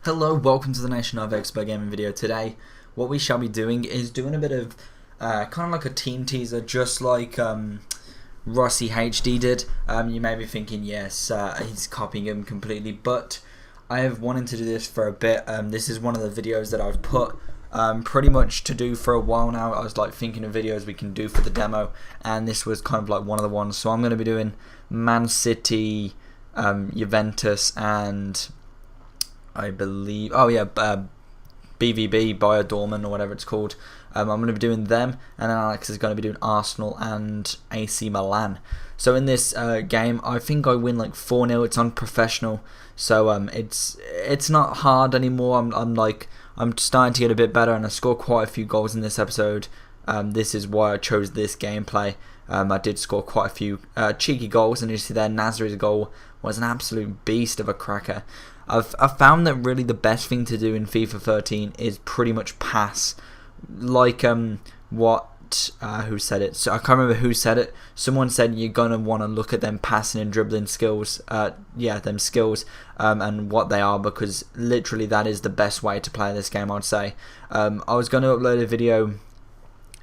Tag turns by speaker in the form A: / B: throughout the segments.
A: Hello, welcome to the Nation of Expert Gaming video. Today, what we shall be doing is doing a bit of kind of like a team teaser, just like Rossi HD did. You may be thinking, yes, he's copying him completely, but I have wanted to do this for a bit. This is one of the videos that I've put pretty much to do for a while now. I was like thinking of videos we can do for the demo, and this was kind of like one of the ones. So I'm going to be doing Man City, Juventus, and I believe, BVB, Bayer Dortmund, or whatever it's called. I'm going to be doing them, and then Alex is going to be doing Arsenal and AC Milan. So in this game, I think I win like 4-0. It's unprofessional, so it's not hard anymore. I'm starting to get a bit better, and I scored quite a few goals in this episode. This is why I chose this gameplay. I did score quite a few cheeky goals, and you see there, Nasri's goal was an absolute beast of a cracker. I've found that really the best thing to do in FIFA 13 is pretty much pass. Like who said it? So I can't remember who said it. Someone said you're gonna want to look at them passing and dribbling skills. Them skills and what they are, because literally that is the best way to play this game, I'd say. I was going to upload a video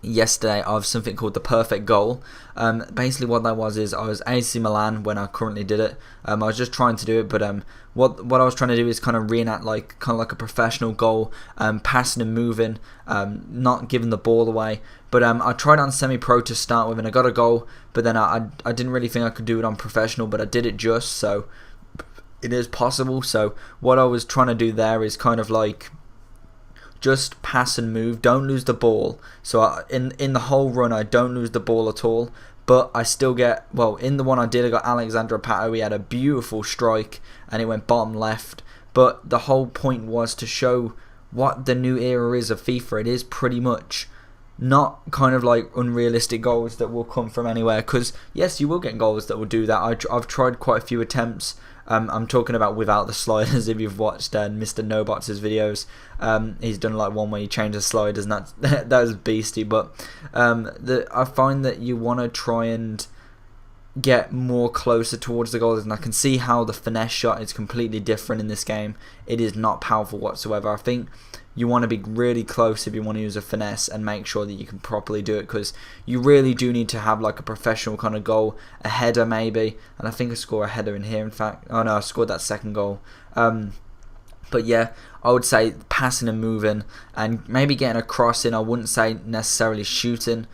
A: yesterday of something called the perfect goal. Basically what that was is I was AC Milan when I currently did it. I was just trying to do it, but what I was trying to do is kind of reenact like a professional goal, passing and moving, not giving the ball away. But I tried on semi-pro to start with, and I got a goal, but then I didn't really think I could do it on professional, but I did it just, so it is possible. So what I was trying to do there is kind of like just pass and move, don't lose the ball. So in the whole run, I don't lose the ball at all, but I still get, well, in the one I did, I got Alexandra Pato. He had a beautiful strike, and it went bottom left. But the whole point was to show what the new era is of FIFA. It is pretty much not kind of like unrealistic goals that will come from anywhere, because yes, you will get goals that will do that. I've tried quite a few attempts. I'm talking about without the sliders. If you've watched Mr. Nobots' videos, he's done like one where he changes sliders, and that was beastie. But I find that you want to try and get more closer towards the goals, and I can see how the finesse shot is completely different in this game. It is not powerful whatsoever. I think you want to be really close if you want to use a finesse and make sure that you can properly do it, because you really do need to have like a professional kind of goal, a header maybe, and I think I scored a header in here, in fact. Oh no, I scored that second goal. But yeah, I would say passing and moving, and maybe getting a cross in. I wouldn't say necessarily shooting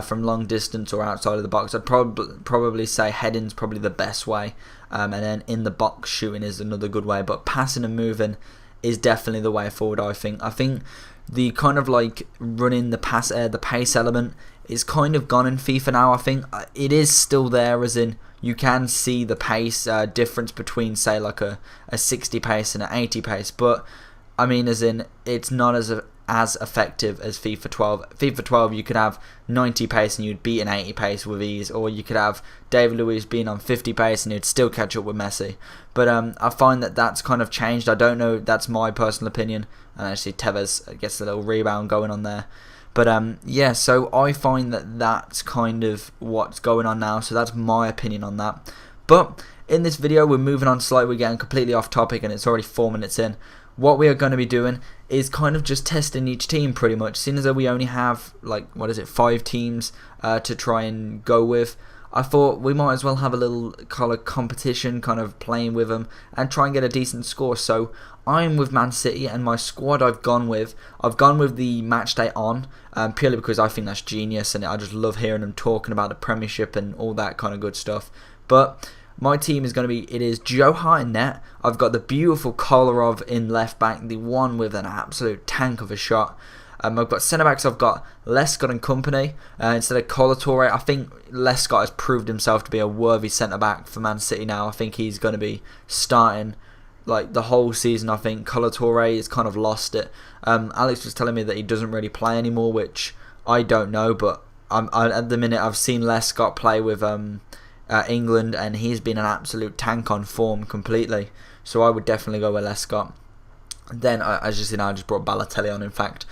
A: from long distance or outside of the box. I'd probably say heading's probably the best way, and then in the box shooting is another good way, but passing and moving is definitely the way forward. I think the kind of like running the pace element is kind of gone in FIFA now. I think it is still there, as in you can see the pace difference between say like a 60 pace and an 80 pace, but I mean as in it's not as effective as FIFA 12. FIFA 12 you could have 90 pace and you'd beat an 80 pace with ease, or you could have David Luiz being on 50 pace and he'd still catch up with Messi. But I find that that's kind of changed. I don't know, that's my personal opinion, and actually Tevez gets a little rebound going on there. But yeah, so I find that that's kind of what's going on now, so that's my opinion on that. But in this video we're moving on slightly, we're getting completely off topic and it's already 4 minutes in. What we are going to be doing is kind of just testing each team pretty much, seeing as though we only have like 5 teams to try and go with. I thought we might as well have a little kind of competition, kind of playing with them and try and get a decent score. So I'm with Man City, and my squad I've gone with the match day on, purely because I think that's genius, and I just love hearing them talking about the Premiership and all that kind of good stuff. But my team is going to be, it is Joe Hart in net. I've got the beautiful Kolarov in left back, the one with an absolute tank of a shot. I've got centre-backs, I've got Lescott and company instead of Colatore. I think Lescott has proved himself to be a worthy centre-back for Man City now. I think he's going to be starting like the whole season. I think Colatore has kind of lost it. Alex was telling me that he doesn't really play anymore, which I don't know, but at the minute I've seen Lescott play with England, and he's been an absolute tank on form completely. So I would definitely go with Lescott. Then, as you see now, I just brought Balotelli on, in fact.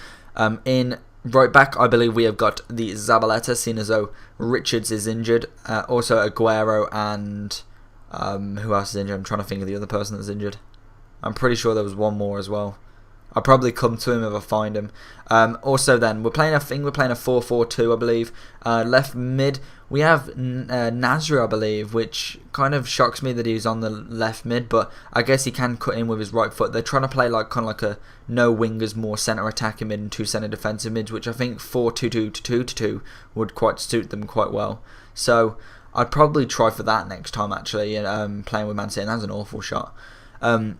A: In right back, I believe we have got the Zabaleta, seeing as though Richards is injured. Also Aguero and who else is injured? I'm trying to think of the other person that's injured. I'm pretty sure there was one more as well. I'll probably come to him if I find him. Also then, we're playing a 4-4-2, I believe. Left mid, we have Nasri, I believe, which kind of shocks me that he's on the left mid, but I guess he can cut in with his right foot. They're trying to play like kind of like a no wingers, more centre attacking mid and 2 centre defensive mids, which I think 4-2-2-2-2 would quite suit them quite well. So I'd probably try for that next time, actually, playing with Man City. And that's an awful shot.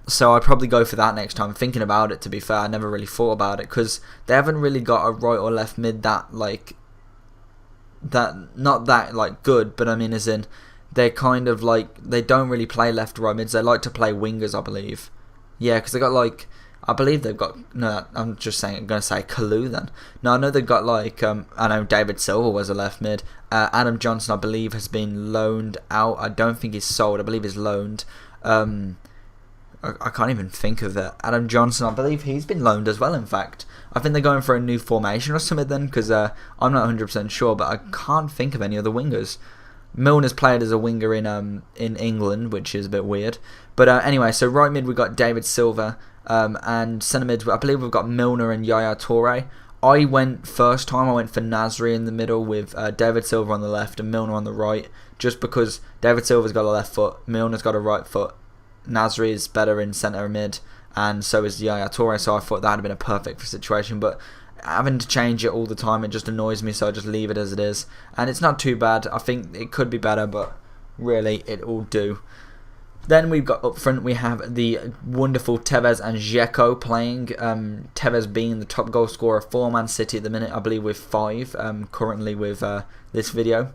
A: So I'd probably go for that next time. Thinking about it, to be fair, I never really thought about it because they haven't really got a right or left mid that not that like good, but I mean as in they're kind of like, they don't really play left or right mids. They like to play wingers, I believe. Yeah, because they got like, I believe they've got, no, I'm just saying, I'm going to say Kalu then. No, I know they've got like, I know David Silva was a left mid. Adam Johnson, I believe, has been loaned out. I don't think he's sold. I believe he's loaned. I can't even think of it. Adam Johnson, I believe he's been loaned as well, in fact. I think they're going for a new formation or something then, because I'm not 100% sure, but I can't think of any other wingers. Milner's played as a winger in England, which is a bit weird. But anyway, so right mid we've got David Silva, and centre mid, I believe we've got Milner and Yaya Toure. I went for Nasri in the middle with David Silva on the left and Milner on the right, just because David Silva's got a left foot, Milner's got a right foot. Nasri is better in centre mid, and so is Yaya Toure, so I thought that would have been a perfect situation, but having to change it all the time, it just annoys me, so I just leave it as it is. And it's not too bad. I think it could be better, but really, it will do. Then we've got up front, we have the wonderful Tevez and Dzeko playing. Tevez being the top goal scorer for Man City at the minute, I believe with 5, currently with this video.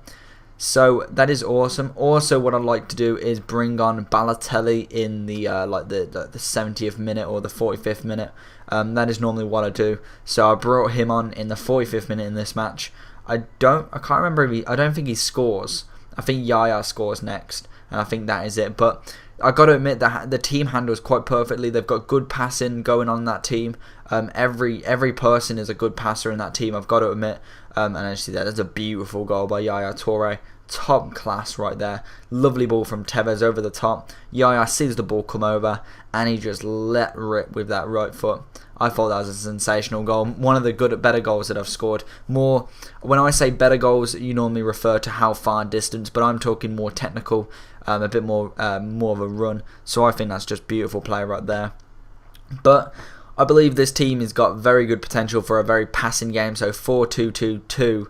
A: So that is awesome. Also, what I'd like to do is bring on Balotelli in the the 70th minute or the 45th minute. That is normally what I do. So I brought him on in the 45th minute in this match. I can't remember if I don't think he scores. I think Yaya scores next, and I think that is it. But I got to admit that the team handles quite perfectly. They've got good passing going on in that team. Every person is a good passer in that team, I've got to admit. And actually, that's a beautiful goal by Yaya Toure. Top class right there. Lovely ball from Tevez over the top. Yaya sees the ball come over, and he just let rip with that right foot. I thought that was a sensational goal. One of the better goals that I've scored. More, when I say better goals, you normally refer to how far distance, but I'm talking more technical, a bit more of a run. So I think that's just beautiful play right there. But I believe this team has got very good potential for a very passing game. So 4-2-2-2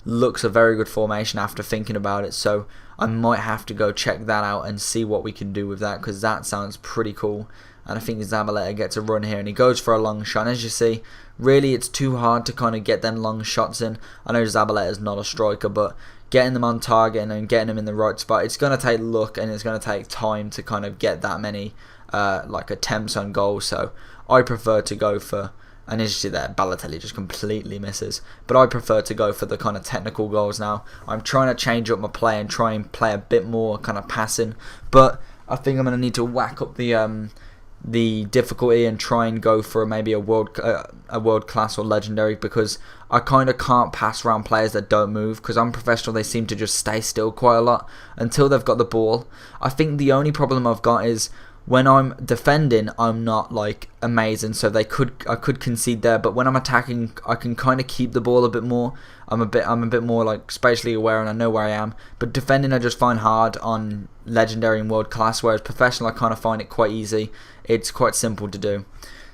A: looks a very good formation after thinking about it. So I might have to go check that out and see what we can do with that, because that sounds pretty cool. And I think Zabaleta gets a run here, and he goes for a long shot. As you see, really it's too hard to kind of get them long shots in. I know Zabaleta is not a striker, but getting them on target and getting them in the right spot, it's going to take luck, and it's going to take time to kind of get that many attempts on goal. So I prefer to go for, and as you see there, Balotelli just completely misses. But I prefer to go for the kind of technical goals now. I'm trying to change up my play and try and play a bit more kind of passing. But I think I'm going to need to whack up the difficulty and try and go for maybe a world class or legendary, because I kind of can't pass around players that don't move, because I'm professional. They seem to just stay still quite a lot until they've got the ball. I think the only problem I've got is when I'm defending, I'm not like amazing, so I could concede there. But when I'm attacking, I can kind of keep the ball a bit more. I'm a bit more like spatially aware, and I know where I am. But defending, I just find hard on legendary and world class, whereas professional, I kind of find it quite easy. It's quite simple to do.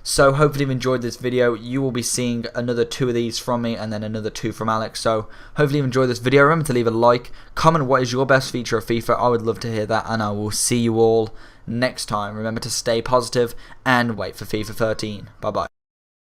A: So hopefully you've enjoyed this video. You will be seeing another 2 of these from me, and then another 2 from Alex. So hopefully you've enjoyed this video. Remember to leave a like, comment what is your best feature of FIFA. I would love to hear that, and I will see you all next time. Remember to stay positive and wait for FIFA 13. Bye bye.